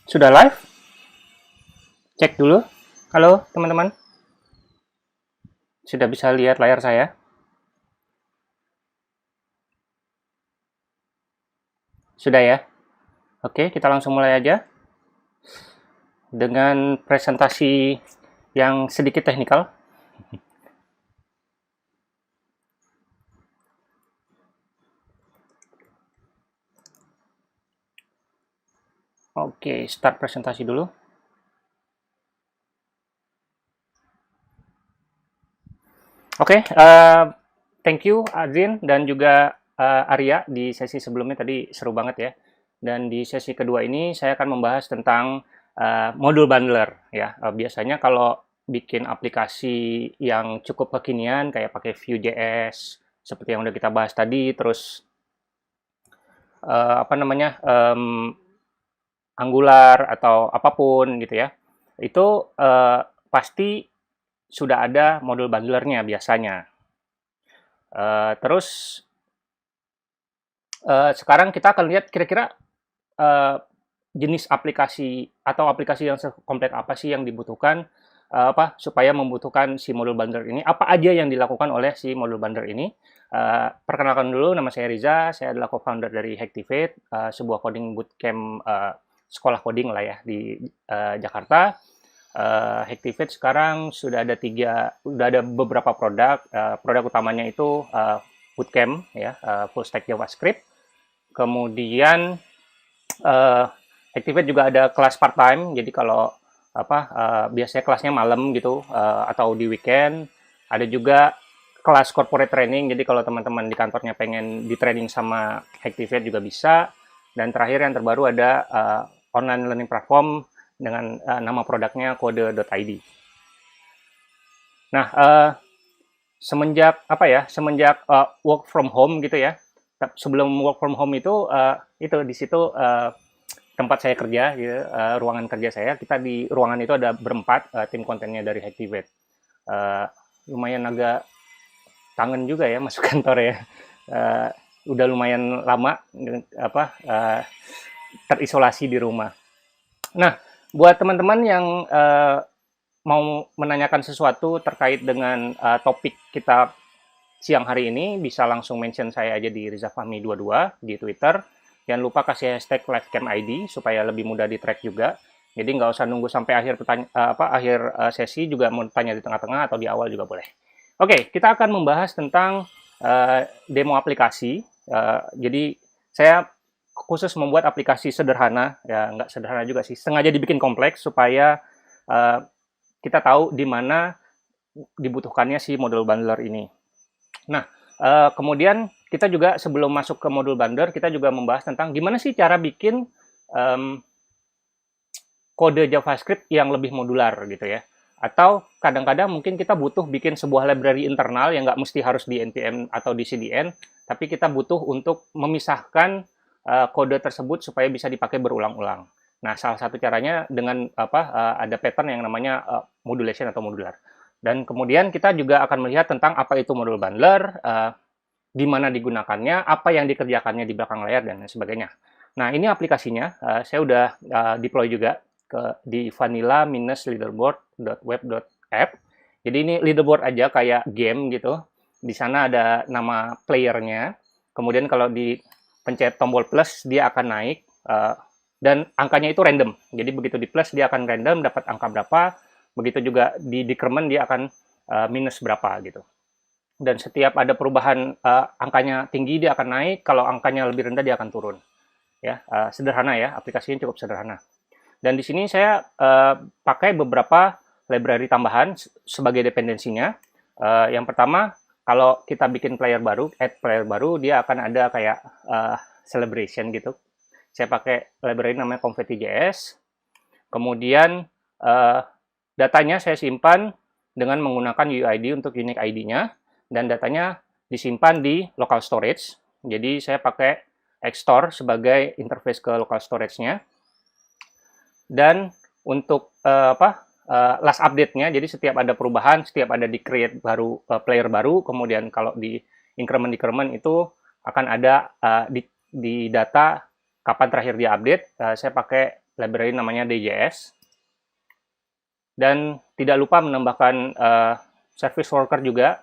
Sudah live? Cek dulu. Halo, teman-teman. Sudah bisa lihat layar saya? Sudah ya? Oke, kita langsung mulai aja dengan presentasi yang sedikit teknikal. Oke, start presentasi dulu. Oke, thank you Adrin dan juga Arya di sesi sebelumnya tadi seru banget ya. Dan di sesi kedua ini saya akan membahas tentang modul bundler ya. Biasanya kalau bikin aplikasi yang cukup kekinian kayak pakai Vue.js seperti yang udah kita bahas tadi, terus apa namanya Angular atau apapun gitu ya, itu pasti sudah ada modul bundlernya biasanya. Terus sekarang kita akan lihat kira-kira jenis aplikasi atau aplikasi yang sekompleks apa sih yang dibutuhkan apa supaya membutuhkan si modul bundler ini, apa aja yang dilakukan oleh si modul bundler ini. Perkenalkan dulu, nama saya Riza, saya adalah co-founder dari Hacktivate, sebuah coding bootcamp, sekolah coding lah ya di Jakarta. Hacktivate sekarang sudah ada beberapa produk. Produk utamanya itu bootcamp ya, full stack JavaScript. Kemudian Activate juga ada kelas part time. Jadi kalau biasanya kelasnya malam gitu atau di weekend. Ada juga kelas corporate training. Jadi kalau teman-teman di kantornya pengen di training sama Activate juga bisa. Dan terakhir yang terbaru ada online learning platform dengan nama produknya kode.id. Nah, semenjak work from home gitu ya. Sebelum work from home itu di situ tempat saya kerja, gitu, ruangan kerja saya. Kita di ruangan itu ada berempat, tim kontennya dari Hacktivate. Lumayan agak kangen juga ya masuk kantor ya. Udah lumayan lama terisolasi di rumah. Nah, buat teman-teman yang mau menanyakan sesuatu terkait dengan topik kita siang hari ini, bisa langsung mention saya aja di Riza Fahmi 22 di Twitter. Jangan lupa kasih hashtag livecamid supaya lebih mudah di track juga. Jadi nggak usah nunggu sampai akhir sesi, juga mau tanya di tengah-tengah atau di awal juga boleh. Oke, kita akan membahas tentang demo aplikasi. Jadi saya khusus membuat aplikasi sederhana, ya nggak sederhana juga sih, sengaja dibikin kompleks supaya kita tahu di mana dibutuhkannya si modul bundler ini. Nah, kemudian kita juga sebelum masuk ke modul bundler, kita juga membahas tentang gimana sih cara bikin kode JavaScript yang lebih modular gitu ya. Atau kadang-kadang mungkin kita butuh bikin sebuah library internal yang nggak mesti harus di NPM atau di CDN, tapi kita butuh untuk memisahkan kode tersebut supaya bisa dipakai berulang-ulang. Nah, salah satu caranya dengan ada pattern yang namanya modulation atau modular. Dan kemudian kita juga akan melihat tentang apa itu modul bundler, di mana digunakannya, apa yang dikerjakannya di belakang layar, dan sebagainya. Nah, ini aplikasinya. Saya udah deploy juga di vanilla-leaderboard.web.app. Jadi ini leaderboard aja kayak game gitu. Di sana ada nama playernya. Kemudian kalau dipencet tombol plus, dia akan naik. Dan angkanya itu random. Jadi begitu di plus, dia akan random, dapat angka berapa. Begitu juga di decrement, dia akan minus berapa gitu. Dan setiap ada perubahan angkanya tinggi, dia akan naik. Kalau angkanya lebih rendah, dia akan turun. Ya, sederhana ya, aplikasinya cukup sederhana. Dan di sini saya pakai beberapa library tambahan sebagai dependensinya. Yang pertama, kalau kita bikin player baru, add player baru, dia akan ada kayak celebration gitu. Saya pakai library namanya confetti.js. Kemudian datanya saya simpan dengan menggunakan UID untuk unique ID-nya, dan datanya disimpan di local storage. Jadi saya pakai Xstore sebagai interface ke local storage-nya. Dan untuk last update-nya, jadi setiap ada perubahan, setiap ada di create baru player baru, kemudian kalau di increment itu akan ada di data kapan terakhir dia update. Saya pakai library namanya DJS. Dan tidak lupa menambahkan service worker juga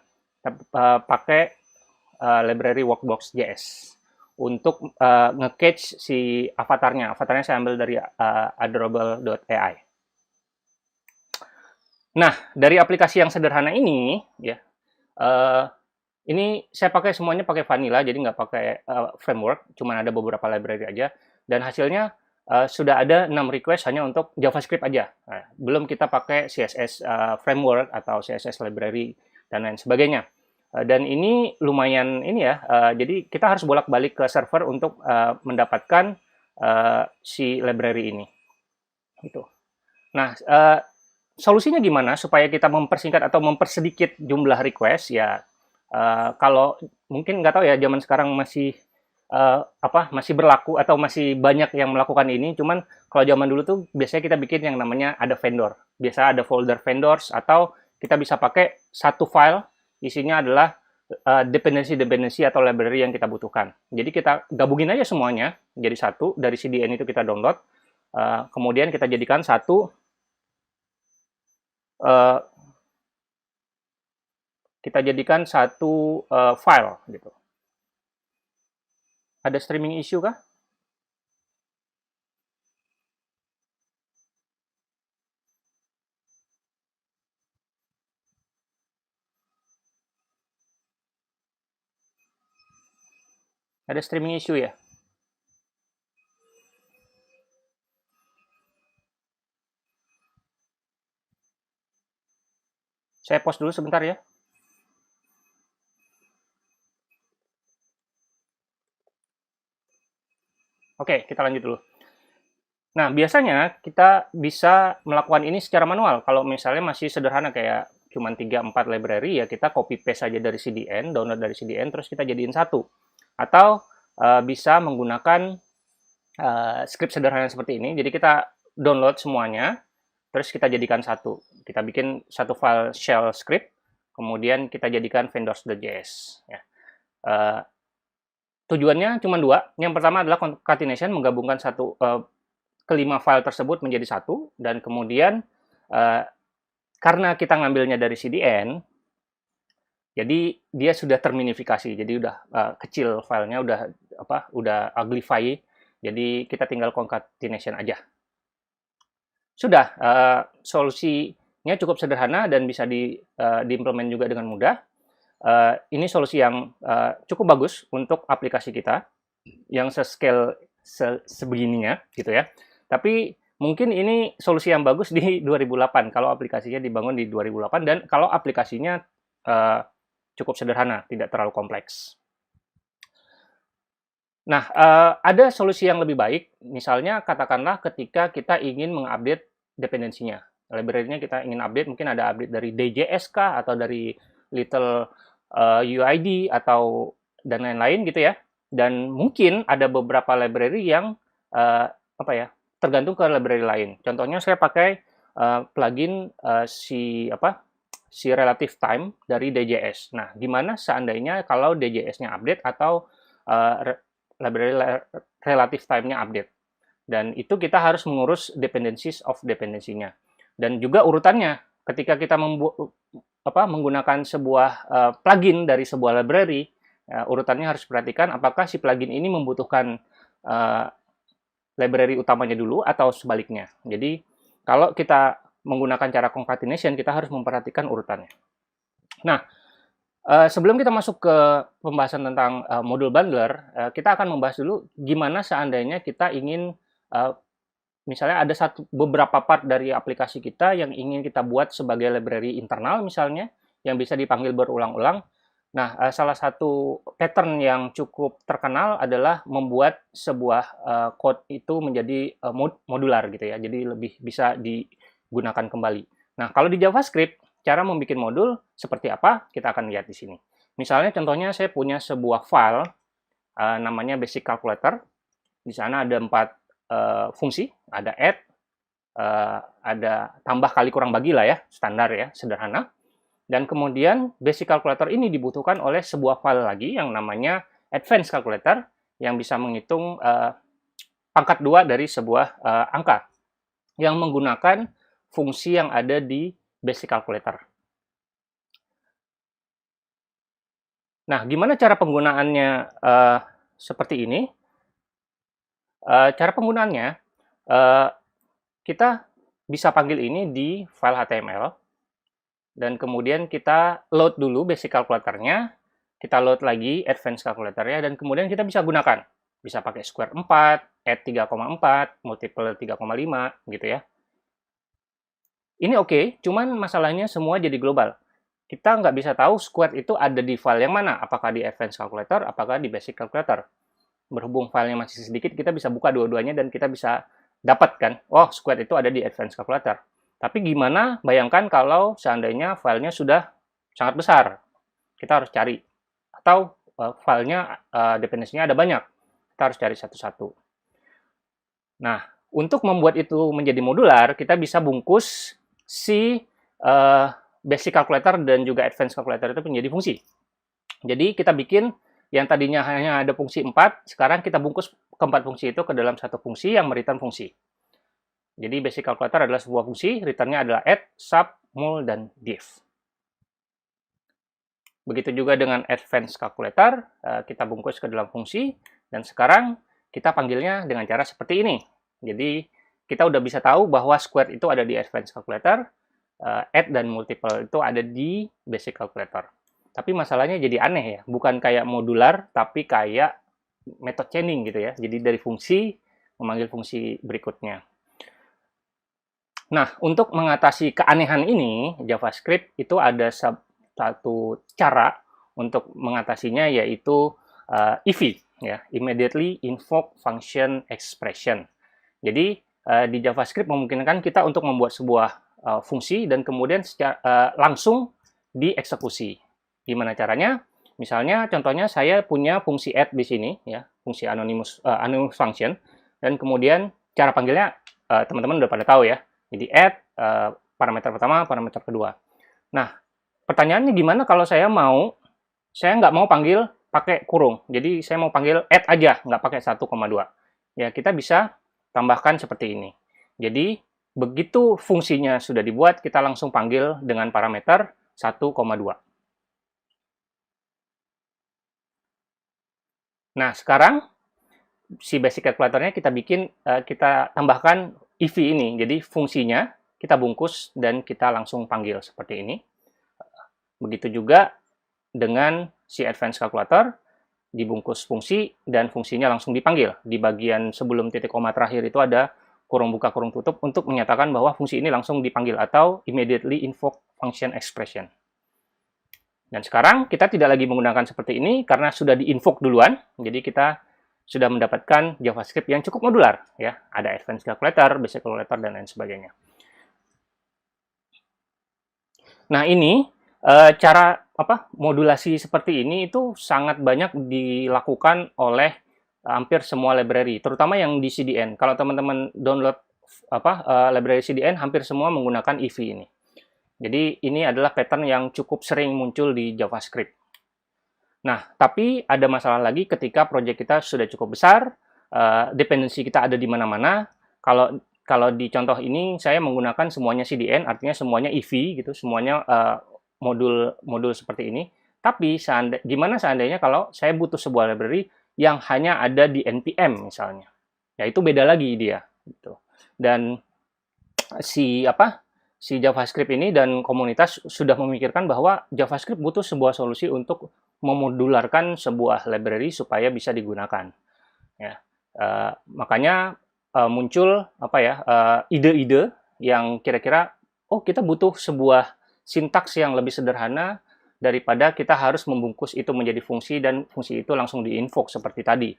pakai library workbox.js untuk nge-catch si avatarnya. Avatarnya saya ambil dari adorable.ai. Nah, dari aplikasi yang sederhana ini, ya, ini saya pakai semuanya pakai vanilla, jadi nggak pakai framework, cuma ada beberapa library aja. Dan hasilnya sudah ada 6 request hanya untuk JavaScript aja. Nah, belum kita pakai CSS framework atau CSS library dan lain sebagainya. Dan ini lumayan ini ya, jadi kita harus bolak-balik ke server untuk mendapatkan si library ini. Gitu. Nah, solusinya gimana supaya kita mempersingkat atau mempersedikit jumlah request? Ya, kalau mungkin nggak tahu ya, zaman sekarang masih masih berlaku atau masih banyak yang melakukan ini. Cuman kalau zaman dulu tuh biasanya kita bikin yang namanya ada vendor. Biasa ada folder vendors, atau kita bisa pakai satu file isinya adalah dependensi atau library yang kita butuhkan. Jadi kita gabungin aja semuanya jadi satu, dari CDN itu kita download, kemudian kita jadikan satu file gitu. Ada streaming issue kah? Ada streaming issue ya? Saya pause dulu sebentar ya. Oke, kita lanjut dulu. Nah, biasanya kita bisa melakukan ini secara manual. Kalau misalnya masih sederhana kayak cuma 3-4 library, ya kita copy paste saja dari CDN, download dari CDN, terus kita jadiin satu. Atau bisa menggunakan script sederhana seperti ini. Jadi kita download semuanya, terus kita jadikan satu. Kita bikin satu file shell script, kemudian kita jadikan vendors.js. Ya. Tujuannya cuma dua. Yang pertama adalah concatenation, menggabungkan kelima file tersebut menjadi satu, dan kemudian karena kita ngambilnya dari CDN, jadi dia sudah terminifikasi, jadi udah kecil filenya, udah uglify, jadi kita tinggal concatenation aja. Sudah, solusinya cukup sederhana dan bisa diimplement juga dengan mudah. Ini solusi yang cukup bagus untuk aplikasi kita yang se-scale sebegininya gitu ya. Tapi mungkin ini solusi yang bagus di 2008 kalau aplikasinya dibangun di 2008, dan kalau aplikasinya cukup sederhana, tidak terlalu kompleks. Nah, ada solusi yang lebih baik, misalnya katakanlah ketika kita ingin mengupdate dependensinya. Library-nya kita ingin update, mungkin ada update dari DJS kah, atau dari Little UID, atau dan lain-lain gitu ya. Dan mungkin ada beberapa library yang tergantung ke library lain. Contohnya saya pakai plugin si relative time dari DJS. Nah, gimana seandainya kalau DJS-nya update atau library relative time-nya update? Dan itu kita harus mengurus dependencies of dependency-nya. Dan juga urutannya, ketika kita menggunakan sebuah plugin dari sebuah library, urutannya harus perhatikan apakah si plugin ini membutuhkan library utamanya dulu atau sebaliknya. Jadi kalau kita menggunakan cara concatenation, kita harus memperhatikan urutannya. Nah, sebelum kita masuk ke pembahasan tentang module bundler, kita akan membahas dulu gimana seandainya kita ingin misalnya ada beberapa part dari aplikasi kita yang ingin kita buat sebagai library internal misalnya, yang bisa dipanggil berulang-ulang. Nah, salah satu pattern yang cukup terkenal adalah membuat sebuah code itu menjadi modular gitu ya, jadi lebih bisa digunakan kembali. Nah, kalau di JavaScript, cara membuat modul seperti apa, kita akan lihat di sini. Misalnya contohnya saya punya sebuah file namanya basic calculator. Di sana ada 4 fungsi, ada add, ada tambah kali kurang bagi lah ya, standar ya, sederhana. Dan kemudian basic calculator ini dibutuhkan oleh sebuah file lagi yang namanya advanced calculator, yang bisa menghitung pangkat 2 dari sebuah angka yang menggunakan fungsi yang ada di basic calculator. Nah, gimana cara penggunaannya seperti ini? Cara penggunaannya, uh, kita bisa panggil ini di file HTML, dan kemudian kita load dulu basic calculator-nya, kita load lagi advanced calculator-nya, dan kemudian kita bisa gunakan. Bisa pakai square 4, add 3,4, multiple 3,5, gitu ya. Ini oke, cuman masalahnya semua jadi global. Kita nggak bisa tahu square itu ada di file yang mana, apakah di advanced calculator, apakah di basic calculator. Berhubung filenya masih sedikit, kita bisa buka dua-duanya dan kita bisa dapatkan, oh square itu ada di advanced calculator. Tapi gimana, bayangkan kalau seandainya filenya sudah sangat besar, kita harus cari. Atau filenya dependensinya ada banyak, kita harus cari satu-satu. Nah, untuk membuat itu menjadi modular, kita bisa bungkus si basic calculator dan juga advanced calculator itu menjadi fungsi. Jadi kita bikin yang tadinya hanya ada fungsi 4, sekarang kita bungkus keempat fungsi itu ke dalam satu fungsi yang mereturn fungsi. Jadi basic calculator adalah sebuah fungsi, returnnya adalah add, sub, mul, dan div. Begitu juga dengan advanced calculator, kita bungkus ke dalam fungsi, dan sekarang kita panggilnya dengan cara seperti ini. Jadi kita udah bisa tahu bahwa square itu ada di advanced calculator, add dan multiple itu ada di basic calculator. Tapi masalahnya jadi aneh ya, bukan kayak modular, tapi kayak method chaining gitu ya. Jadi dari fungsi, memanggil fungsi berikutnya. Nah, untuk mengatasi keanehan ini, JavaScript itu ada satu cara untuk mengatasinya, yaitu IIF, ya, Immediately Invoke Function Expression. Jadi, di JavaScript memungkinkan kita untuk membuat sebuah fungsi dan kemudian langsung dieksekusi. Gimana caranya? Misalnya, contohnya saya punya fungsi add di sini, ya, fungsi anonymous function, dan kemudian cara panggilnya teman-teman udah pada tahu ya. Jadi add parameter pertama, parameter kedua. Nah, pertanyaannya gimana kalau saya nggak mau panggil pakai kurung. Jadi saya mau panggil add aja, nggak pakai 1,2. Ya, kita bisa tambahkan seperti ini. Jadi begitu fungsinya sudah dibuat, kita langsung panggil dengan parameter 1,2. Nah, sekarang si basic calculator-nya kita tambahkan IIF ini. Jadi fungsinya kita bungkus dan kita langsung panggil seperti ini. Begitu juga dengan si advanced calculator, dibungkus fungsi dan fungsinya langsung dipanggil. Di bagian sebelum titik koma terakhir itu ada kurung buka kurung tutup untuk menyatakan bahwa fungsi ini langsung dipanggil atau immediately invoke function expression. Dan sekarang kita tidak lagi menggunakan seperti ini karena sudah di-invoke duluan. Jadi kita sudah mendapatkan JavaScript yang cukup modular, ya. Ada advanced calculator, basic calculator, dan lain sebagainya. Nah, ini cara modulasi seperti ini itu sangat banyak dilakukan oleh hampir semua library, terutama yang di CDN. Kalau teman-teman download library CDN, hampir semua menggunakan IIF ini. Jadi ini adalah pattern yang cukup sering muncul di JavaScript. Nah, tapi ada masalah lagi ketika proyek kita sudah cukup besar, dependensi kita ada di mana-mana. Kalau di contoh ini saya menggunakan semuanya CDN, artinya semuanya IIF gitu, semuanya modul seperti ini. Tapi gimana seandainya kalau saya butuh sebuah library yang hanya ada di NPM misalnya? Ya itu beda lagi dia gitu. Dan si JavaScript ini dan komunitas sudah memikirkan bahwa JavaScript butuh sebuah solusi untuk memodularkan sebuah library supaya bisa digunakan. Ya, makanya muncul ide-ide yang kira-kira kita butuh sebuah sintaks yang lebih sederhana daripada kita harus membungkus itu menjadi fungsi dan fungsi itu langsung di-invoke seperti tadi.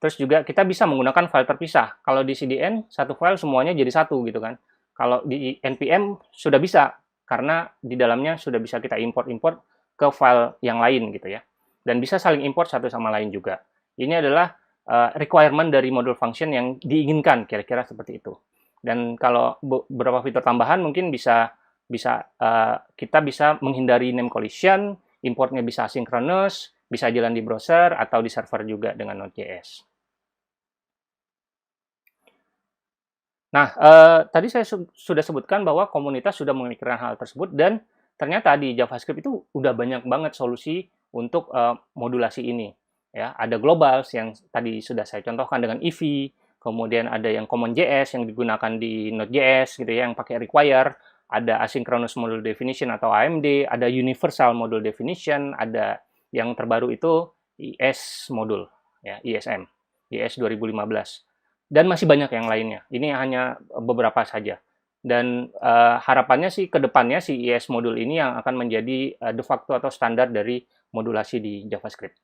Terus juga kita bisa menggunakan file terpisah. Kalau di CDN satu file semuanya jadi satu gitu kan. Kalau di NPM sudah bisa, karena di dalamnya sudah bisa kita import-import ke file yang lain gitu ya. Dan bisa saling import satu sama lain juga. Ini adalah requirement dari module function yang diinginkan, kira-kira seperti itu. Dan kalau beberapa fitur tambahan mungkin kita bisa menghindari name collision, importnya bisa asynchronous, bisa jalan di browser atau di server juga dengan Node.js. Nah, tadi saya sudah sebutkan bahwa komunitas sudah memikirkan hal tersebut dan ternyata di JavaScript itu udah banyak banget solusi untuk modulasi ini. Ya, ada globals yang tadi sudah saya contohkan dengan Eevee, kemudian ada yang CommonJS yang digunakan di Node.js gitu ya, yang pakai require, ada asynchronous module definition atau AMD, ada universal module definition, ada yang terbaru itu IS module, ya, ISM, IS 2015. Dan masih banyak yang lainnya. Ini hanya beberapa saja. Dan harapannya sih ke depannya si IS modul ini yang akan menjadi de facto atau standar dari modulasi di JavaScript.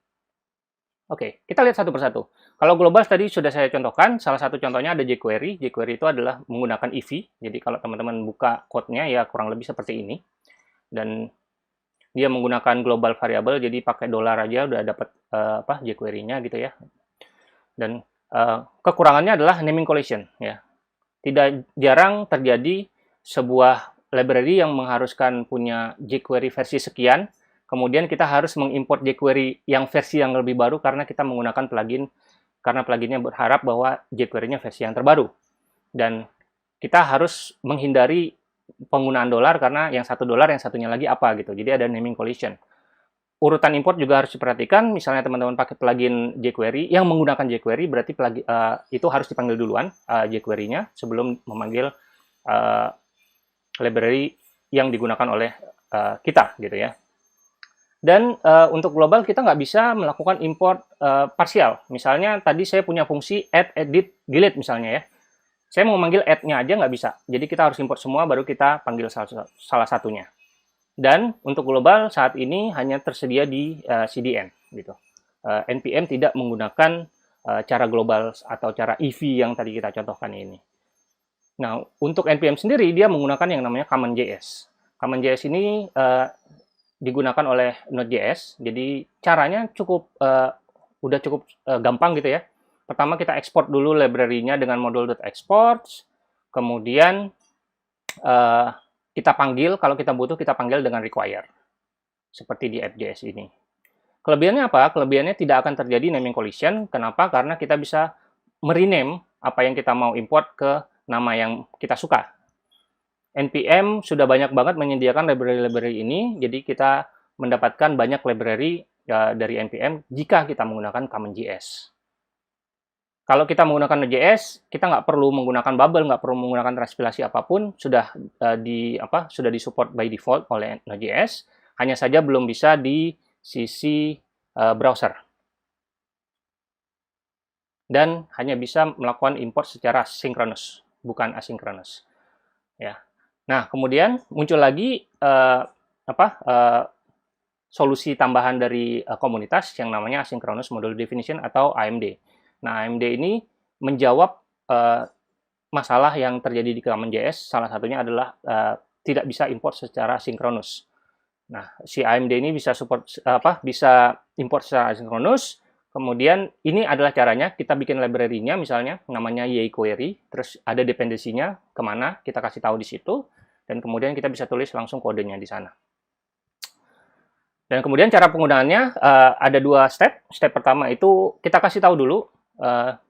Oke, kita lihat satu persatu. Kalau global tadi sudah saya contohkan, salah satu contohnya ada jQuery. jQuery itu adalah menggunakan Eevee. Jadi kalau teman-teman buka code-nya ya kurang lebih seperti ini. Dan dia menggunakan global variable, jadi pakai dolar aja udah dapat jQuery-nya gitu ya. Dan kekurangannya adalah naming collision ya. Tidak jarang terjadi sebuah library yang mengharuskan punya jQuery versi sekian, kemudian kita harus mengimport jQuery yang versi yang lebih baru karena kita menggunakan plugin, karena pluginnya berharap bahwa jQuery-nya versi yang terbaru. Dan kita harus menghindari penggunaan dolar karena yang satu dolar, yang satunya lagi apa gitu. Jadi ada naming collision. Urutan import juga harus diperhatikan. Misalnya teman-teman pakai plugin jQuery yang menggunakan jQuery, berarti itu harus dipanggil duluan jQuery-nya sebelum memanggil library yang digunakan oleh kita gitu ya. Dan untuk global kita nggak bisa melakukan import parsial. Misalnya tadi saya punya fungsi add, edit, delete misalnya ya. Saya mau memanggil add-nya aja nggak bisa. Jadi kita harus import semua baru kita panggil salah satunya. Dan untuk global saat ini hanya tersedia di CDN gitu. NPM tidak menggunakan cara global atau cara Eevee yang tadi kita contohkan ini. Nah, untuk NPM sendiri dia menggunakan yang namanya CommonJS. CommonJS ini digunakan oleh Node.js. Jadi caranya udah cukup gampang gitu ya. Pertama kita ekspor dulu library-nya dengan module.export, kemudian kita panggil, kalau kita butuh kita panggil dengan require. Seperti di app.js ini. Kelebihannya apa? Kelebihannya tidak akan terjadi naming collision. Kenapa? Karena kita bisa merename apa yang kita mau import ke nama yang kita suka. NPM sudah banyak banget menyediakan library-library ini, jadi kita mendapatkan banyak library dari NPM jika kita menggunakan CommonJS. Kalau kita menggunakan Node.js, kita nggak perlu menggunakan bubble, nggak perlu menggunakan transpilasi apapun, sudah sudah disupport by default oleh Node.js, hanya saja belum bisa di sisi browser. Dan hanya bisa melakukan import secara sinkronus, bukan asinkronus. Ya. Nah, kemudian muncul lagi solusi tambahan dari komunitas yang namanya Asynchronous Module Definition atau AMD. Nah, AMD ini menjawab masalah yang terjadi di CommonJS, salah satunya adalah tidak bisa import secara sinkronus. Nah, si AMD ini bisa bisa import secara sinkronus. Kemudian ini adalah caranya, kita bikin library-nya misalnya namanya jQuery, terus ada dependensinya kemana, kita kasih tahu di situ, dan kemudian kita bisa tulis langsung kodenya di sana. Dan kemudian cara penggunaannya ada dua step. Step pertama itu kita kasih tahu dulu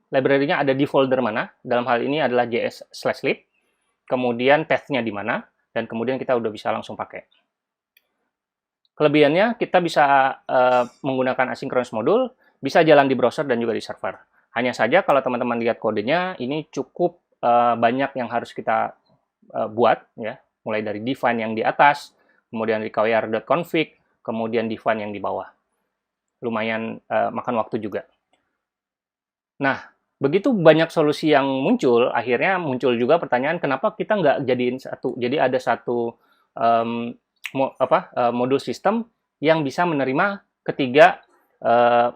library-nya ada di folder mana. Dalam hal ini adalah js/lib. Kemudian path-nya di mana. Dan kemudian kita udah bisa langsung pakai. Kelebihannya kita bisa menggunakan asynchronous module, bisa jalan di browser dan juga di server. Hanya saja kalau teman-teman lihat kodenya, ini cukup banyak yang harus kita buat, ya, mulai dari define yang di atas, kemudian require.config, kemudian define yang di bawah. Lumayan makan waktu juga. Nah, begitu banyak solusi yang muncul, akhirnya muncul juga pertanyaan kenapa kita nggak jadiin satu. Jadi ada satu modul sistem yang bisa menerima ketiga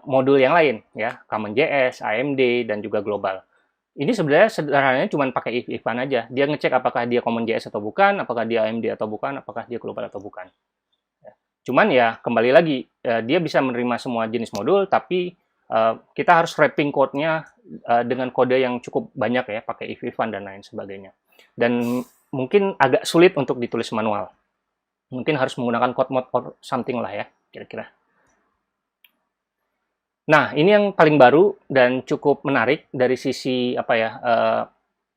modul yang lain, ya, CommonJS, AMD, dan juga global. Ini sebenarnya sederhananya cuma pakai if-ifan aja. Dia ngecek apakah dia CommonJS atau bukan, apakah dia AMD atau bukan, apakah dia global atau bukan. Cuman ya kembali lagi, dia bisa menerima semua jenis modul, tapi kita harus wrapping code-nya dengan kode yang cukup banyak ya, pakai if-ifan dan lain sebagainya. Dan mungkin agak sulit untuk ditulis manual. Mungkin harus menggunakan code mode or something lah ya, kira-kira. Nah, ini yang paling baru dan cukup menarik dari sisi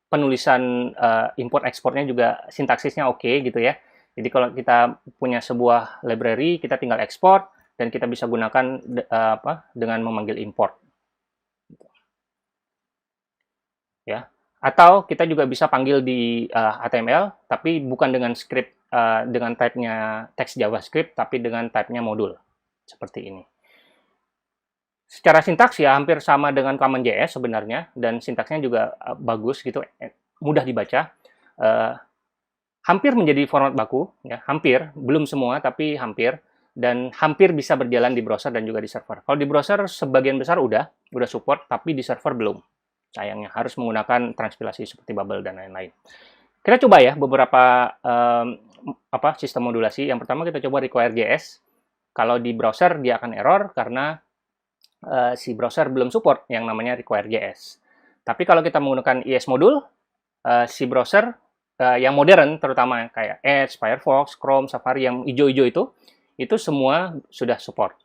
penulisan import ekspornya juga sintaksisnya oke gitu ya. Jadi kalau kita punya sebuah library, kita tinggal ekspor dan kita bisa gunakan dengan memanggil import. Ya. Atau kita juga bisa panggil di HTML, tapi bukan dengan script dengan type-nya teks JavaScript, tapi dengan type-nya modul seperti ini. Secara sintaks ya hampir sama dengan CommonJS sebenarnya, dan sintaksnya juga bagus gitu, mudah dibaca. Hampir menjadi format baku, ya, hampir, belum semua tapi hampir, dan hampir bisa berjalan di browser dan juga di server. Kalau di browser sebagian besar udah support, tapi di server belum. Sayangnya harus menggunakan transpilasi seperti Babel dan lain-lain. Kita coba ya beberapa sistem modulasi. Yang pertama kita coba require.js. Kalau di browser dia akan error karena si browser belum support yang namanya require.js. Tapi kalau kita menggunakan ES modul, si browser yang modern terutama kayak Edge, Firefox, Chrome, Safari yang hijau-hijau itu semua sudah support.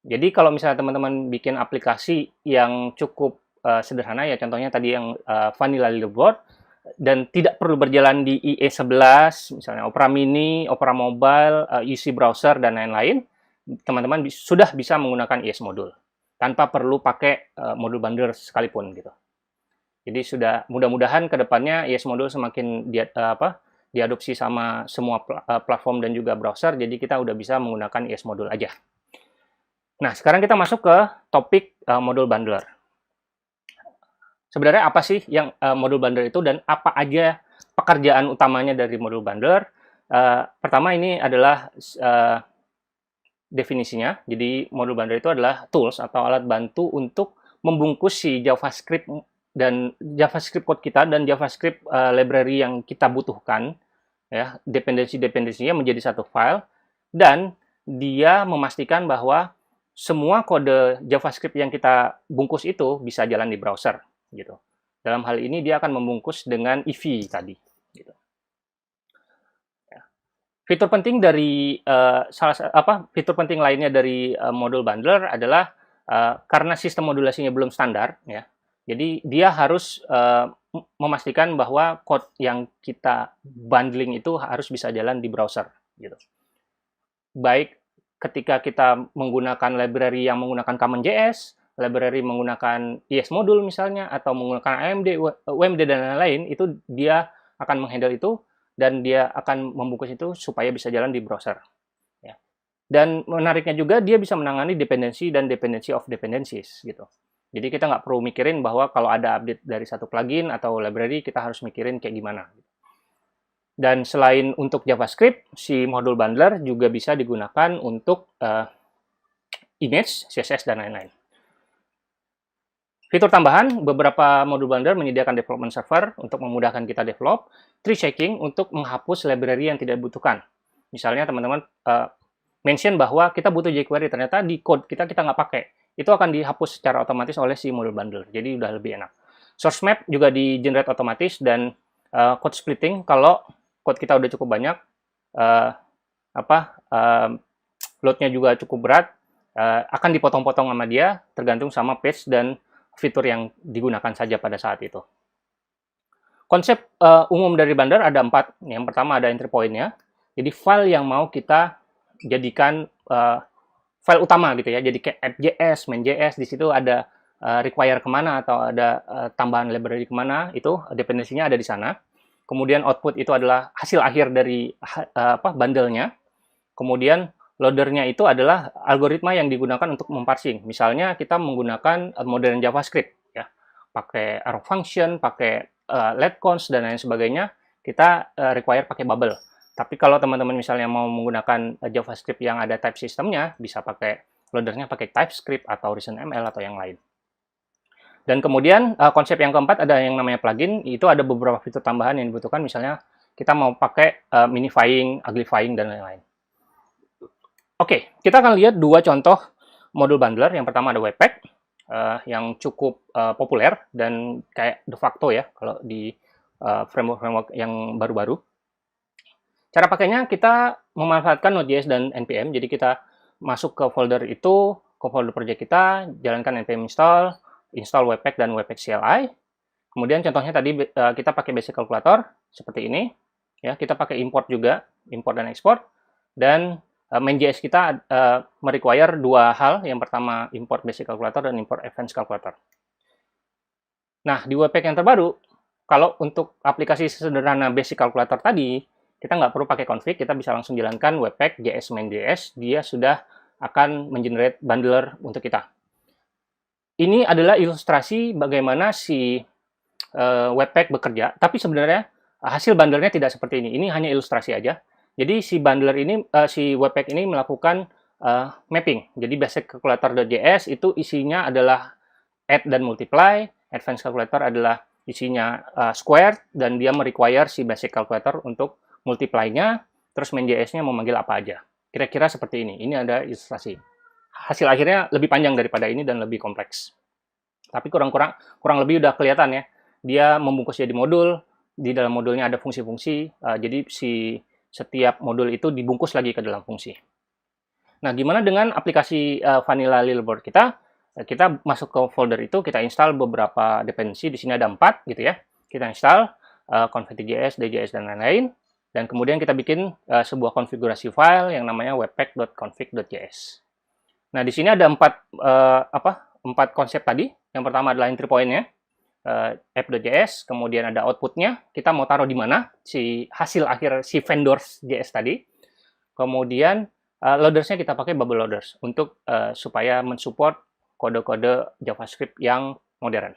Jadi kalau misalnya teman-teman bikin aplikasi yang cukup sederhana ya, contohnya tadi yang vanilla leaderboard dan tidak perlu berjalan di IE11, misalnya Opera Mini, Opera Mobile, UC Browser dan lain-lain, teman-teman sudah bisa menggunakan ES modul tanpa perlu pakai modul bundler sekalipun gitu. Jadi sudah mudah-mudahan ke depannya ES modul semakin diadopsi sama semua platform dan juga browser, jadi kita udah bisa menggunakan ES modul aja. Nah, sekarang kita masuk ke topik modul bundler. Sebenarnya apa sih yang modul bundler itu dan apa aja pekerjaan utamanya dari modul bundler? Pertama ini adalah definisinya. Jadi modul bundler itu adalah tools atau alat bantu untuk membungkus si JavaScript dan JavaScript code kita dan JavaScript library yang kita butuhkan, ya, dependensinya menjadi satu file, dan dia memastikan bahwa semua kode JavaScript yang kita bungkus itu bisa jalan di browser, gitu. Dalam hal ini dia akan membungkus dengan EV tadi, gitu. Ya. Fitur penting dari fitur penting lainnya dari modul bundler adalah karena sistem modulasinya belum standar, ya. Jadi dia harus memastikan bahwa code yang kita bundling itu harus bisa jalan di browser, gitu. Baik ketika kita menggunakan library yang menggunakan CommonJS, library menggunakan ES modul misalnya, atau menggunakan AMD, UMD dan lain-lain, itu dia akan menghandle itu dan dia akan membungkus itu supaya bisa jalan di browser. Ya. Dan menariknya juga dia bisa menangani dependensi dan dependency of dependencies, gitu. Jadi kita nggak perlu mikirin bahwa kalau ada update dari satu plugin atau library, kita harus mikirin kayak gimana. Dan selain untuk JavaScript, si modul bundler juga bisa digunakan untuk image, CSS, dan lain-lain. Fitur tambahan, beberapa modul bundler menyediakan development server untuk memudahkan kita develop, tree checking untuk menghapus library yang tidak dibutuhkan. Misalnya teman-teman mention bahwa kita butuh jQuery, ternyata di code kita nggak pakai. Itu akan dihapus secara otomatis oleh si modul bundler, jadi udah lebih enak. Source map juga di-generate otomatis, dan code splitting, kalau code kita udah cukup banyak, load-nya juga cukup berat, akan dipotong-potong sama dia, tergantung sama page dan fitur yang digunakan saja pada saat itu. Konsep umum dari bundler ada 4. Yang pertama ada entry point-nya, jadi file yang mau kita jadikan file utama gitu ya, jadi kayak app.js, main.js, di situ ada require kemana atau ada tambahan library kemana, itu dependensinya ada di sana. Kemudian output itu adalah hasil akhir dari bundle-nya. Kemudian loader-nya itu adalah algoritma yang digunakan untuk memparsing. Misalnya kita menggunakan modern JavaScript, ya, pakai arrow function, pakai let const dan lain sebagainya, kita require pakai Babel. Tapi kalau teman-teman misalnya mau menggunakan JavaScript yang ada type systemnya, bisa pakai loadernya pakai TypeScript atau ReasonML atau yang lain. Dan kemudian konsep yang keempat ada yang namanya plugin, itu ada beberapa fitur tambahan yang dibutuhkan, misalnya kita mau pakai minifying, uglifying, dan lain-lain. Oke, kita akan lihat 2 contoh modul bundler. Yang pertama ada Webpack, yang cukup populer dan kayak de facto ya, kalau di framework-framework yang baru-baru. Cara pakainya kita memanfaatkan Node.js dan npm, jadi kita masuk ke folder itu, ke folder project kita, jalankan npm install Webpack dan Webpack CLI. Kemudian contohnya tadi kita pakai basic calculator seperti ini, ya. Kita pakai import juga, import dan export. Dan main.js kita merequire dua hal. Yang pertama import basic calculator dan import advanced calculator. Nah, di Webpack yang terbaru, kalau untuk aplikasi sederhana basic calculator tadi, kita nggak perlu pakai config, kita bisa langsung jalankan Webpack JS main.js, dia sudah akan mengenerate bundler untuk kita. Ini adalah ilustrasi bagaimana si Webpack bekerja, tapi sebenarnya hasil bundlernya tidak seperti ini. Ini hanya ilustrasi aja. Jadi si bundler ini, si Webpack ini melakukan mapping. Jadi basic calculator.js itu isinya adalah add dan multiply, advanced calculator adalah isinya square, dan dia merequire si basic calculator untuk multiply-nya, terus main.js-nya memanggil apa aja. Kira-kira seperti ini. Ini ada ilustrasi. Hasil akhirnya lebih panjang daripada ini dan lebih kompleks. Tapi kurang lebih udah kelihatan ya. Dia membungkus jadi modul, di dalam modulnya ada fungsi-fungsi, jadi setiap modul itu dibungkus lagi ke dalam fungsi. Nah, gimana dengan aplikasi vanilla Lilboard kita? Kita masuk ke folder itu, kita install beberapa dependensi, di sini ada 4 gitu ya. Kita install config.js, djs, dan lain-lain. Dan kemudian kita bikin sebuah konfigurasi file yang namanya webpack.config.js. Nah, di sini ada 4 konsep tadi. Yang pertama adalah entry point-nya, app.js, kemudian ada output-nya, kita mau taruh di mana, si hasil akhir si vendors.js tadi. Kemudian loaders-nya kita pakai bubble loaders untuk supaya mensupport kode-kode JavaScript yang modern.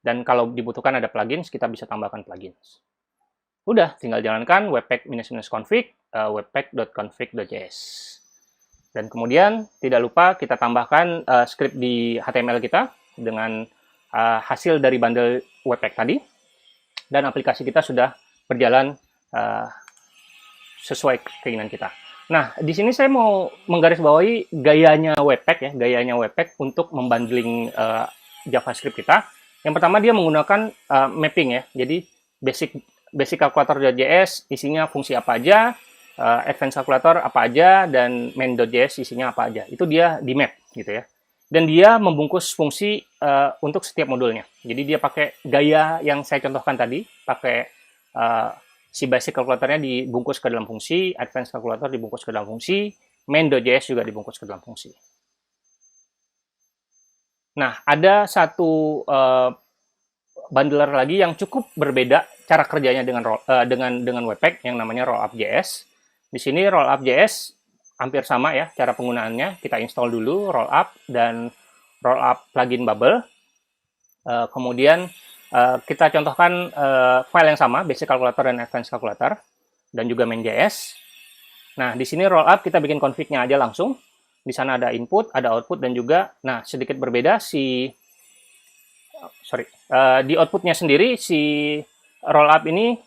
Dan kalau dibutuhkan ada plugins, kita bisa tambahkan plugins. Udah, tinggal jalankan webpack -config, webpack.config.js. Dan kemudian, tidak lupa kita tambahkan script di HTML kita dengan hasil dari bundle Webpack tadi, dan aplikasi kita sudah berjalan sesuai keinginan kita. Nah, di sini saya mau menggarisbawahi gayanya Webpack ya, gayanya Webpack untuk membundling JavaScript kita. Yang pertama dia menggunakan mapping ya, jadi basic calculator.js isinya fungsi apa aja, advanced calculator apa aja, dan main.js isinya apa aja. Itu dia di map gitu ya. Dan dia membungkus fungsi untuk setiap modulnya. Jadi dia pakai gaya yang saya contohkan tadi, pakai si basic calculatornya dibungkus ke dalam fungsi, advanced calculator dibungkus ke dalam fungsi, main.js juga dibungkus ke dalam fungsi. Nah, ada satu bundler lagi yang cukup berbeda cara kerjanya dengan Webpack yang namanya Rollup.js. Di sini Rollup.js hampir sama ya cara penggunaannya. Kita install dulu Rollup dan Rollup plugin Bubble. Kemudian kita contohkan file yang sama, basic calculator dan advanced calculator, dan juga main.js. Nah, di sini Rollup kita bikin config-nya aja langsung. Di sana ada input, ada output, dan juga, nah sedikit berbeda di outputnya sendiri si Rollup ini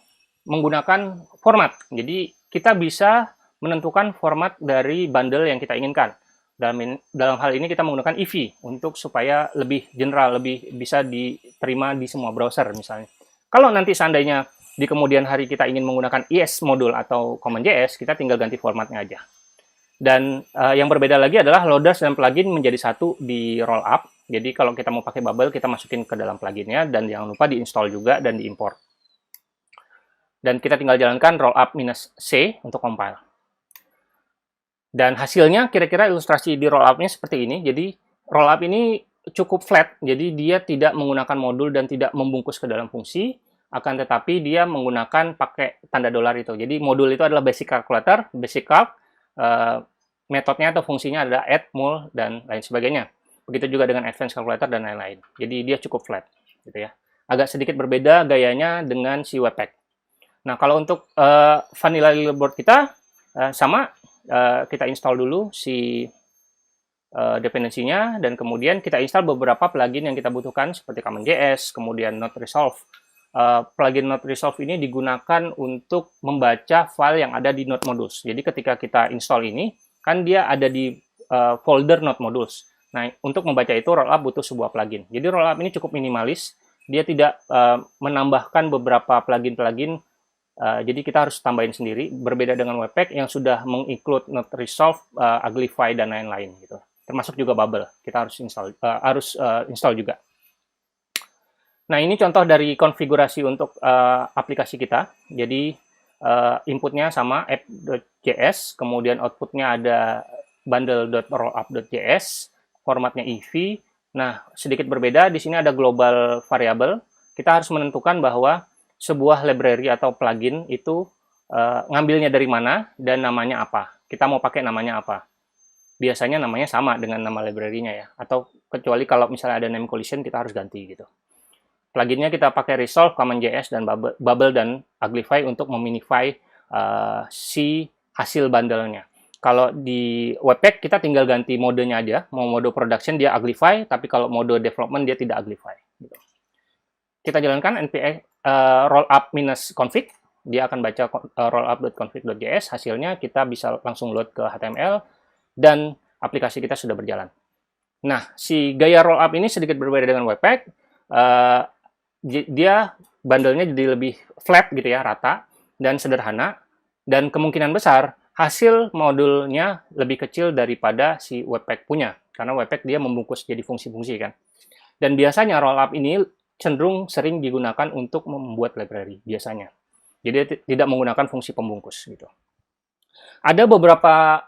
menggunakan format. Jadi kita bisa menentukan format dari bundle yang kita inginkan. Dalam hal ini kita menggunakan Eevee untuk supaya lebih general, lebih bisa diterima di semua browser misalnya. Kalau nanti seandainya di kemudian hari kita ingin menggunakan ES modul atau CommonJS, kita tinggal ganti formatnya aja. Dan yang berbeda lagi adalah loaders dan plugin menjadi satu di Rollup. Jadi kalau kita mau pakai Bubble, kita masukin ke dalam pluginnya, dan jangan lupa diinstall juga dan diimport. Dan kita tinggal jalankan Rollup-C untuk compile. Dan hasilnya kira-kira ilustrasi di Rollup-nya seperti ini. Jadi Rollup ini cukup flat, jadi dia tidak menggunakan modul dan tidak membungkus ke dalam fungsi, akan tetapi dia menggunakan pakai tanda dolar itu. Jadi modul itu adalah basic calculator, basic calc, metodenya atau fungsinya adalah add, mul, dan lain sebagainya. Begitu juga dengan advanced calculator dan lain-lain. Jadi dia cukup flat, gitu ya. Agak sedikit berbeda gayanya dengan si Webpack. Nah, kalau untuk vanilla Lilboard kita sama. Kita install dulu si dependensinya, dan kemudian kita install beberapa plugin yang kita butuhkan seperti CommonJS, kemudian NodeResolve. Plugin NodeResolve ini digunakan untuk membaca file yang ada di Node Modules. Jadi ketika kita install ini, kan dia ada di folder Node Modules. Nah, untuk membaca itu Rollup butuh sebuah plugin. Jadi Rollup ini cukup minimalis, dia tidak menambahkan beberapa plugin-plugin. Jadi kita harus tambahin sendiri, berbeda dengan Webpack yang sudah menginclude NodeResolve, Uglify, dan lain-lain gitu. Termasuk juga Bubble, kita harus install juga. Nah, ini contoh dari konfigurasi untuk aplikasi kita. Jadi, inputnya sama app.js, kemudian outputnya ada bundle.rollup.js, formatnya EV. Nah, sedikit berbeda, di sini ada global variable. Kita harus menentukan bahwa sebuah library atau plugin itu ngambilnya dari mana dan namanya apa. Kita mau pakai namanya apa. Biasanya namanya sama dengan nama library-nya ya. Atau kecuali kalau misalnya ada name collision, kita harus ganti gitu. Pluginnya kita pakai Resolve, CommonJS, dan Bubble dan Uglify untuk meminify si hasil bundle-nya. Kalau di Webpack kita tinggal ganti modenya aja. Mau mode production dia Uglify, tapi kalau mode development dia tidak Uglify. Gitu. Kita jalankan npm rollup-config. Dia akan baca rollup.config.js. Hasilnya kita bisa langsung load ke HTML dan aplikasi kita sudah berjalan. Nah, si gaya rollup ini sedikit berbeda dengan Webpack. Dia bundle-nya jadi lebih flat gitu ya, rata dan sederhana, dan kemungkinan besar hasil modulnya lebih kecil daripada si Webpack punya, karena Webpack dia membungkus jadi fungsi-fungsi kan. Dan biasanya rollup ini cenderung sering digunakan untuk membuat library biasanya. Jadi tidak menggunakan fungsi pembungkus gitu. Ada beberapa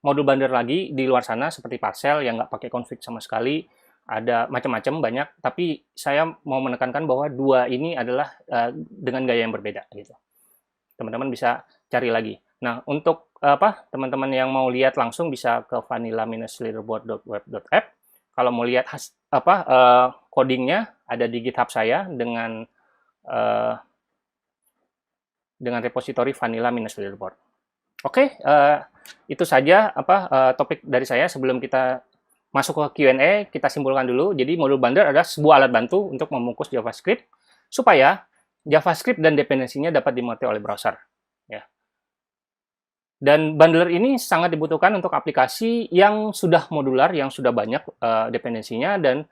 modul bundler lagi di luar sana seperti Parcel yang nggak pakai config sama sekali. Ada macam-macam banyak, tapi saya mau menekankan bahwa dua ini adalah dengan gaya yang berbeda gitu. Teman-teman bisa cari lagi. Nah, untuk teman-teman yang mau lihat langsung bisa ke vanilla-leaderboard.web.app. Kalau mau lihat codingnya ada di GitHub saya dengan repository vanilla-leaderboard. Oke, itu saja topik dari saya. Sebelum kita masuk ke Q&A, kita simpulkan dulu. Jadi modul bundler adalah sebuah alat bantu untuk membungkus JavaScript supaya JavaScript dan dependensinya dapat dimengerti oleh browser. Ya. Dan bundler ini sangat dibutuhkan untuk aplikasi yang sudah modular, yang sudah banyak dependensinya, dan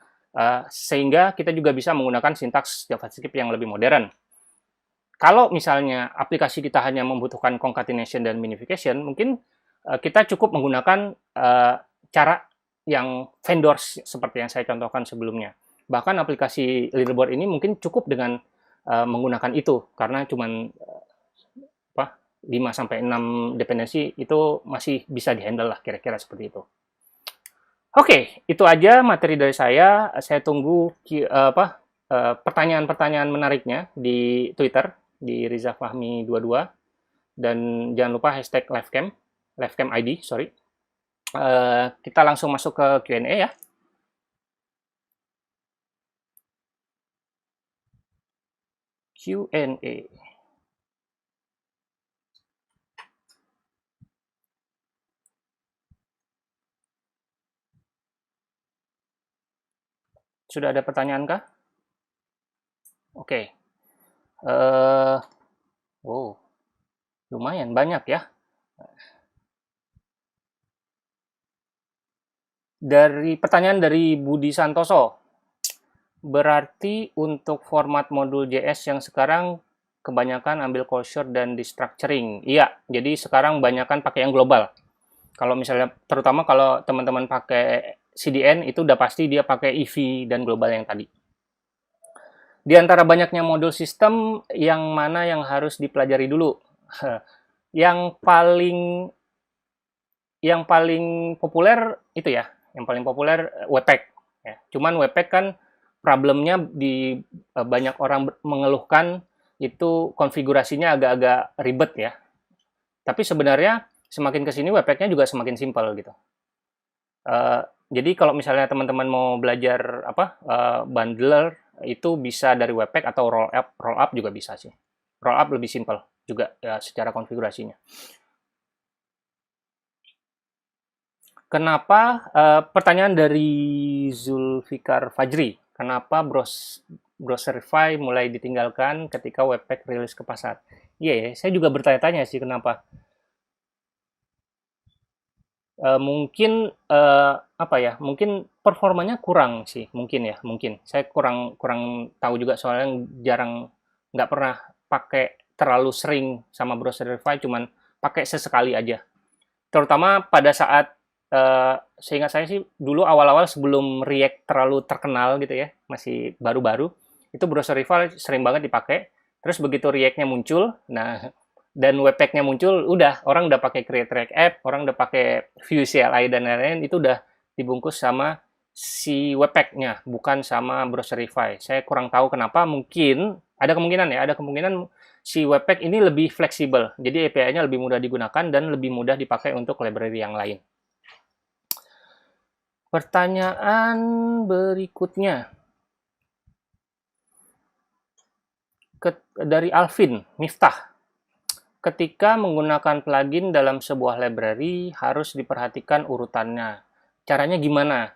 sehingga kita juga bisa menggunakan sintaks JavaScript yang lebih modern. Kalau misalnya aplikasi kita hanya membutuhkan concatenation dan minification, mungkin kita cukup menggunakan cara yang vendors seperti yang saya contohkan sebelumnya. Bahkan aplikasi leaderboard ini mungkin cukup dengan menggunakan itu, karena cuma 5-6 dependensi itu masih bisa dihandle lah, kira-kira seperti itu. Oke, itu aja materi dari saya. Saya tunggu pertanyaan-pertanyaan menariknya di Twitter, di Riza Fahmi 22, dan jangan lupa hashtag livecam ID, sorry. Kita langsung masuk ke Q&A ya. Q&A. Sudah ada pertanyaan kah? Oke. Wow, lumayan banyak ya. Dari pertanyaan dari Budi Santoso, berarti untuk format modul JS yang sekarang kebanyakan ambil closure dan destructuring. Iya, jadi sekarang kebanyakan pakai yang global. Kalau misalnya, terutama kalau teman-teman pakai CDN, itu udah pasti dia pakai EV dan global yang tadi. Di antara banyaknya modul sistem, yang mana yang harus dipelajari dulu? Yang paling populer itu ya, yang paling populer Webpack. Ya. Cuman Webpack kan problemnya di banyak orang mengeluhkan itu konfigurasinya agak-agak ribet ya. Tapi sebenarnya semakin kesini Webpack-nya juga semakin simpel gitu. Jadi kalau misalnya teman-teman mau belajar bundler itu bisa dari Webpack atau rollup juga bisa sih. Rollup lebih simpel juga ya, secara konfigurasinya. Kenapa pertanyaan dari Zulfikar Fajri, kenapa Browserify mulai ditinggalkan ketika Webpack rilis ke pasar? Iya, saya juga bertanya-tanya sih kenapa. Mungkin mungkin performanya kurang sih, mungkin saya kurang tahu juga, soalnya nggak pernah pakai terlalu sering sama Browserify, cuman pakai sesekali aja, terutama pada saat seingat saya sih dulu awal-awal sebelum React terlalu terkenal gitu ya, masih baru-baru, itu Browserify sering banget dipakai. Terus begitu React-nya muncul, nah dan Webpack-nya muncul, udah orang udah pakai Create React App, orang udah pakai Vue CLI dan lain-lain, itu udah dibungkus sama si Webpack-nya, bukan sama Browserify. Saya kurang tahu kenapa, mungkin ada kemungkinan ya, ada kemungkinan si Webpack ini lebih fleksibel, jadi API-nya lebih mudah digunakan dan lebih mudah dipakai untuk library yang lain. Pertanyaan berikutnya dari Alvin Miftah. Ketika menggunakan plugin dalam sebuah library, harus diperhatikan urutannya. Caranya gimana?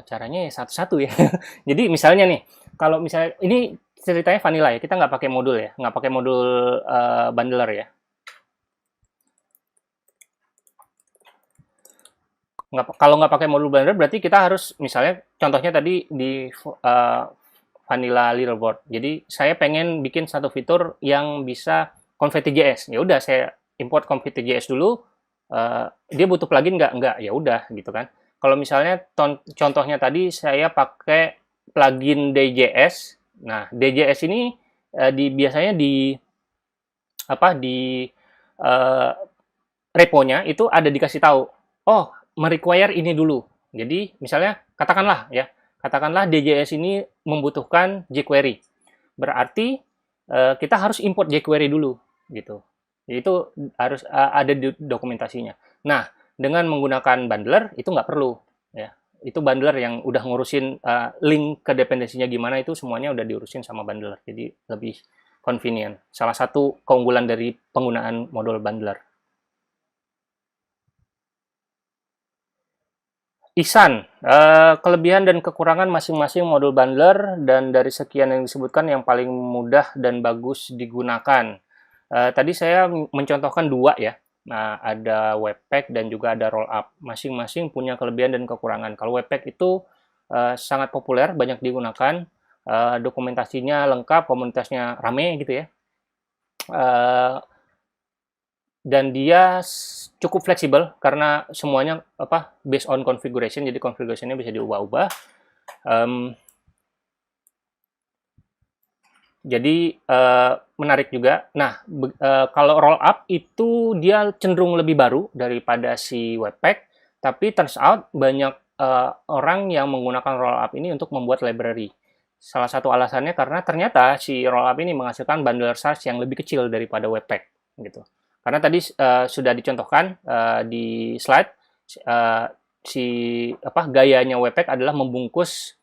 Caranya ya satu-satu ya. Jadi misalnya nih, kalau misalnya, ini ceritanya vanilla ya, kita nggak pakai modul ya, nggak pakai modul bundler ya. Kalau nggak pakai modul bundler, berarti kita harus, misalnya, contohnya tadi di vanilla leaderboard. Jadi saya pengen bikin satu fitur yang bisa Confetti.js. Ya udah, saya import Confetti.js dulu. Dia butuh plugin nggak? Nggak. Ya udah, gitu kan. Kalau misalnya contohnya tadi saya pakai plugin DJS. Nah, DJS ini biasanya di reponya itu ada dikasih tahu. Oh, merequire ini dulu. Jadi misalnya katakanlah DJS ini membutuhkan jQuery. Berarti kita harus import jQuery dulu gitu. Jadi itu harus ada di dokumentasinya. Nah, dengan menggunakan bundler itu nggak perlu ya. Itu bundler yang udah ngurusin link ke dependensinya gimana, itu semuanya udah diurusin sama bundler. Jadi lebih convenient. Salah satu keunggulan dari penggunaan modul bundler. Ihsan, kelebihan dan kekurangan masing-masing modul bundler, dan dari sekian yang disebutkan yang paling mudah dan bagus digunakan. Tadi saya mencontohkan dua ya. Nah, ada Webpack dan juga ada Rollup. Masing-masing punya kelebihan dan kekurangan. Kalau Webpack itu sangat populer, banyak digunakan, dokumentasinya lengkap, komunitasnya rame gitu ya. Dan dia cukup fleksibel karena semuanya based on configuration, jadi configurationnya bisa diubah-ubah. Jadi menarik juga. Nah, kalau Rollup itu dia cenderung lebih baru daripada si Webpack, tapi turns out banyak orang yang menggunakan Rollup ini untuk membuat library. Salah satu alasannya karena ternyata si Rollup ini menghasilkan bundler size yang lebih kecil daripada Webpack gitu. Karena tadi sudah dicontohkan di slide, gayanya Webpack adalah membungkus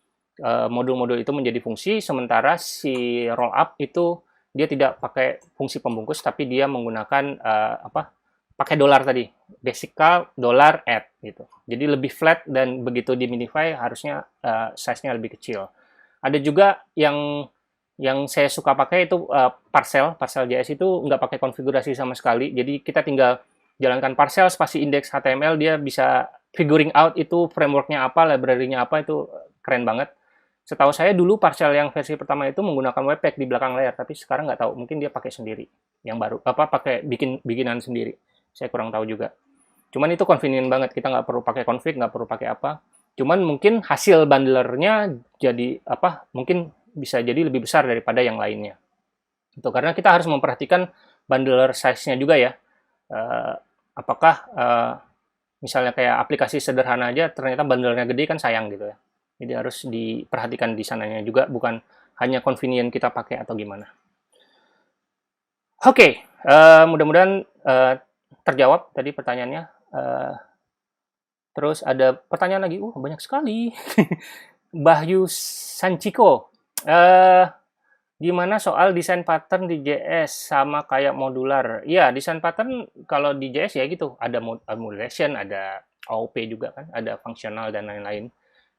modul-modul itu menjadi fungsi, sementara si Rollup itu dia tidak pakai fungsi pembungkus, tapi dia menggunakan pakai dolar tadi, basical dollar add gitu. Jadi lebih flat, dan begitu di minify harusnya size-nya lebih kecil. Ada juga yang saya suka pakai itu Parcel.js itu nggak pakai konfigurasi sama sekali. Jadi kita tinggal jalankan parcel spasi index HTML, dia bisa figuring out itu framework-nya apa, library-nya apa, itu keren banget. Setahu saya dulu Parcel yang versi pertama itu menggunakan Webpack di belakang layar, tapi sekarang nggak tahu, mungkin dia pakai sendiri. Yang baru, pakai bikinan sendiri. Saya kurang tahu juga. Cuman itu convenient banget, kita nggak perlu pakai config, nggak perlu pakai apa. Cuman mungkin hasil bundlernya jadi mungkin bisa jadi lebih besar daripada yang lainnya. Itu karena kita harus memperhatikan bundler size-nya juga ya. Apakah misalnya kayak aplikasi sederhana aja ternyata bundlernya gede, kan sayang gitu ya. Jadi harus diperhatikan di sananya juga, bukan hanya convenient kita pakai atau gimana. Oke, mudah-mudahan terjawab tadi pertanyaannya. Terus ada pertanyaan lagi, banyak sekali. Bahyu Sanchiko, gimana soal desain pattern di JS sama kayak modular? Ya, desain pattern kalau di JS ya gitu, ada modulation, ada AOP juga kan, ada fungsional dan lain-lain.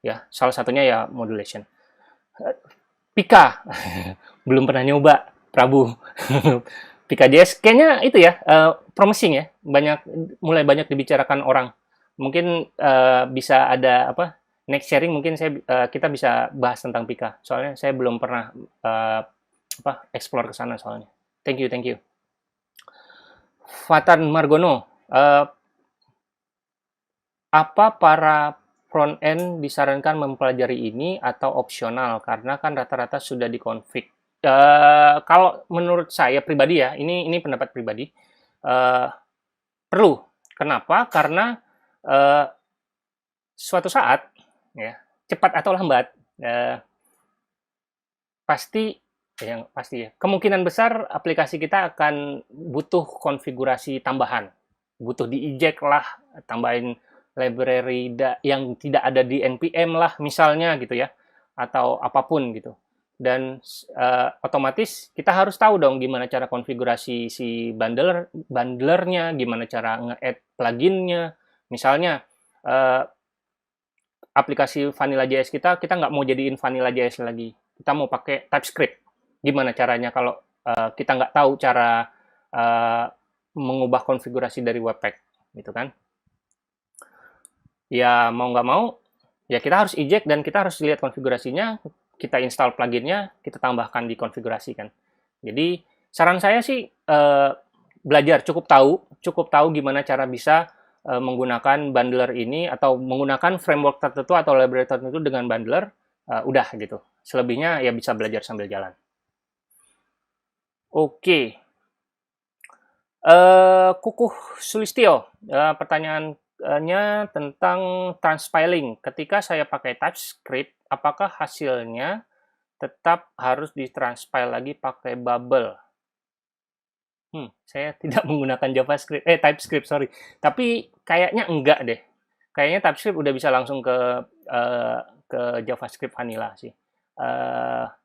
Ya, salah satunya ya modulation. Pika, belum pernah nyoba, Prabu. Pika JS kayaknya itu ya, promising ya, mulai banyak dibicarakan orang. Mungkin bisa ada next sharing, mungkin kita bisa bahas tentang Pika. Soalnya saya belum pernah explore ke sana soalnya. Thank you. Fatan Margono, apa para front end disarankan mempelajari ini atau opsional karena kan rata-rata sudah dikonfig. Kalau menurut saya pribadi ya, ini pendapat pribadi, perlu. Kenapa? Karena suatu saat, ya, cepat atau lambat, pasti ya, kemungkinan besar aplikasi kita akan butuh konfigurasi tambahan, butuh di-eject lah, tambahin library yang tidak ada di npm lah misalnya gitu ya, atau apapun gitu. Dan otomatis kita harus tahu dong gimana cara konfigurasi si bundlernya, gimana cara nge-add pluginnya. Misalnya aplikasi Vanilla.js kita nggak mau jadiin Vanilla.js lagi, kita mau pakai TypeScript. Gimana caranya kalau kita nggak tahu cara mengubah konfigurasi dari Webpack, gitu kan? Ya mau nggak mau, ya kita harus eject dan kita harus lihat konfigurasinya, kita install pluginnya, kita tambahkan di konfigurasi kan. Jadi saran saya sih belajar, cukup tahu gimana cara bisa menggunakan bundler ini atau menggunakan framework tertentu atau library tertentu dengan bundler, udah gitu. Selebihnya ya bisa belajar sambil jalan. Oke. Kukuh Sulistyo, pertanyaannya tentang transpiling. Ketika saya pakai TypeScript, apakah hasilnya tetap harus ditranspile lagi pakai bubble? Saya tidak menggunakan TypeScript, sorry. Tapi kayaknya enggak deh. Kayaknya TypeScript udah bisa langsung ke JavaScript vanilla sih.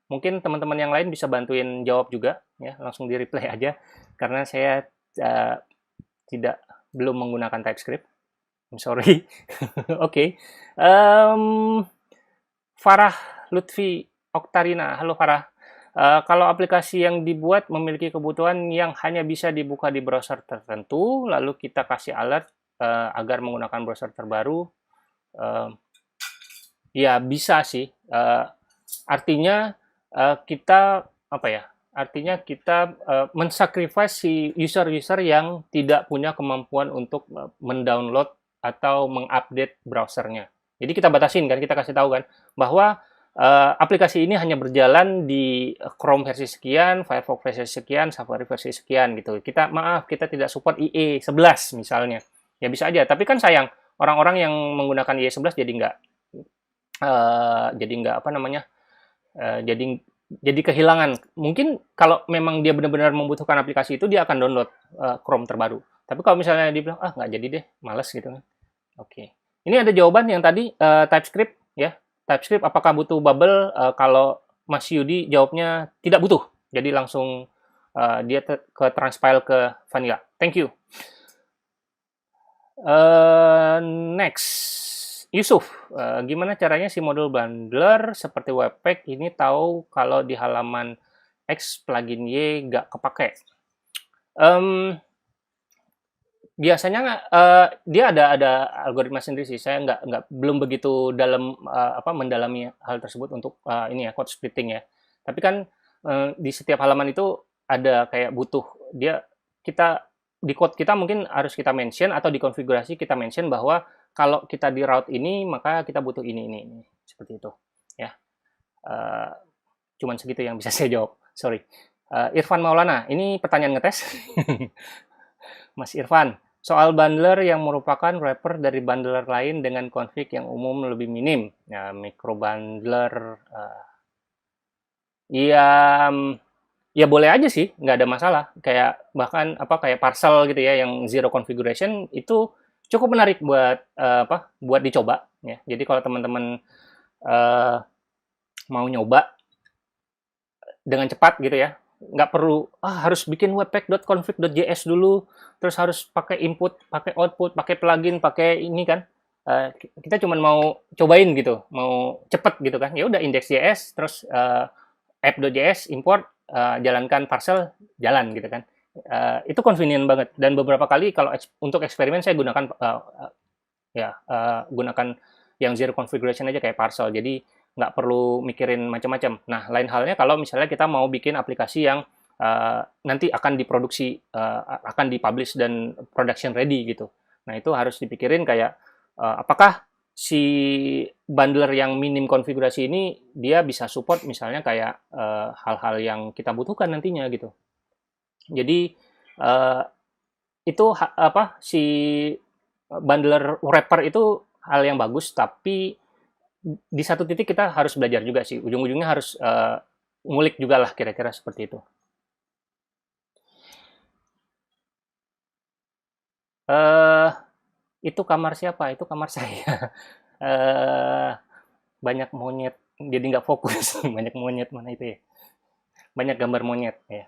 Mungkin teman-teman yang lain bisa bantuin jawab juga, ya, langsung di reply aja, karena saya belum menggunakan TypeScript. I'm sorry. Oke. Farah Lutfi Oktarina. Halo Farah. Kalau aplikasi yang dibuat memiliki kebutuhan yang hanya bisa dibuka di browser tertentu, lalu kita kasih alert agar menggunakan browser terbaru, ya bisa sih. Artinya kita mensacrifice si user-user yang tidak punya kemampuan untuk mendownload atau mengupdate browsernya. Jadi kita batasin kan, kita kasih tahu kan bahwa aplikasi ini hanya berjalan di Chrome versi sekian, Firefox versi sekian, Safari versi sekian gitu. Kita tidak support IE 11 misalnya. Ya bisa aja, tapi kan sayang orang-orang yang menggunakan IE 11 jadi jadi kehilangan. Mungkin kalau memang dia benar-benar membutuhkan aplikasi itu, dia akan download Chrome terbaru. Tapi kalau misalnya dia bilang, nggak jadi deh, males gitu kan. Oke. Ini ada jawaban yang tadi, TypeScript, ya. TypeScript apakah butuh bubble? Kalau Mas Yudi jawabnya tidak butuh. Jadi langsung dia ke transpile ke vanilla. Thank you. Next. Yusuf, gimana caranya si modul bundler seperti Webpack ini tahu kalau di halaman X plugin Y nggak kepake? Biasanya dia ada algoritma sendiri sih. Saya belum begitu mendalami hal tersebut untuk code splitting ya. Tapi kan di setiap halaman itu ada kayak butuh di code kita mungkin harus kita mention atau di konfigurasi kita mention bahwa kalau kita di route ini, maka kita butuh ini. Seperti itu. Ya. Cuman segitu yang bisa saya jawab. Sorry. Irfan Maulana, ini pertanyaan ngetes. Mas Irfan, soal bundler yang merupakan wrapper dari bundler lain dengan config yang umum lebih minim. Ya, micro bundler. Ya boleh aja sih, nggak ada masalah. Kayak bahkan kayak parcel gitu ya, yang zero configuration itu cukup menarik buat dicoba ya. Jadi kalau teman-teman mau nyoba dengan cepat gitu ya, nggak perlu harus bikin webpack.config.js dulu, terus harus pakai input, pakai output, pakai plugin, pakai ini kan. Kita cuma mau cobain gitu, mau cepet gitu kan. Ya udah index.js, terus app.js import, jalankan parcel, jalan gitu kan. Itu convenient banget, dan beberapa kali kalau untuk eksperimen saya gunakan gunakan yang zero configuration aja kayak parcel, jadi nggak perlu mikirin macam-macam. Nah, lain halnya kalau misalnya kita mau bikin aplikasi yang nanti akan diproduksi, akan dipublish dan production ready gitu. Nah, itu harus dipikirin kayak apakah si bundler yang minim konfigurasi ini dia bisa support misalnya kayak hal-hal yang kita butuhkan nantinya gitu. Jadi uh, itu apa si bundler wrapper itu hal yang bagus, tapi di satu titik kita harus belajar juga sih. Ujung-ujungnya harus ngulik juga lah kira-kira seperti itu. Eh itu kamar siapa? Itu kamar saya. eh banyak monyet, jadi nggak fokus. Banyak monyet mana itu ya? Banyak gambar monyet ya.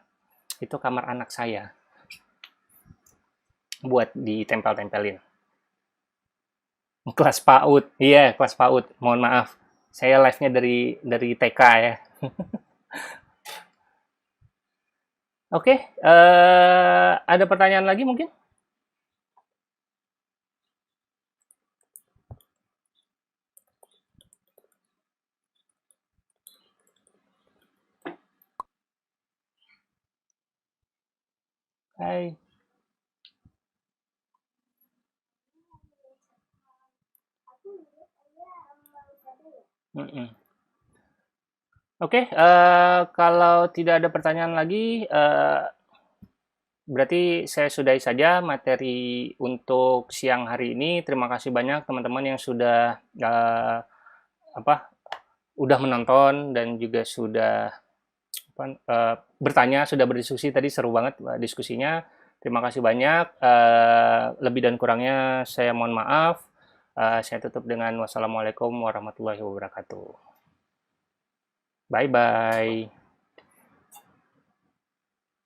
Itu kamar anak saya buat ditempel-tempelin. Kelas PAUD. Iya, kelas PAUD. Mohon maaf. Saya live-nya dari TK ya. Oke, ada pertanyaan lagi mungkin? Hai. Mm-mm. Oke, kalau tidak ada pertanyaan lagi, berarti saya sudahi saja materi untuk siang hari ini. Terima kasih banyak teman-teman yang sudah apa udah menonton dan juga sudah bertanya, sudah berdiskusi tadi seru banget diskusinya. Terima kasih banyak. Lebih dan kurangnya saya mohon maaf. Saya tutup dengan wassalamualaikum warahmatullahi wabarakatuh. Bye bye.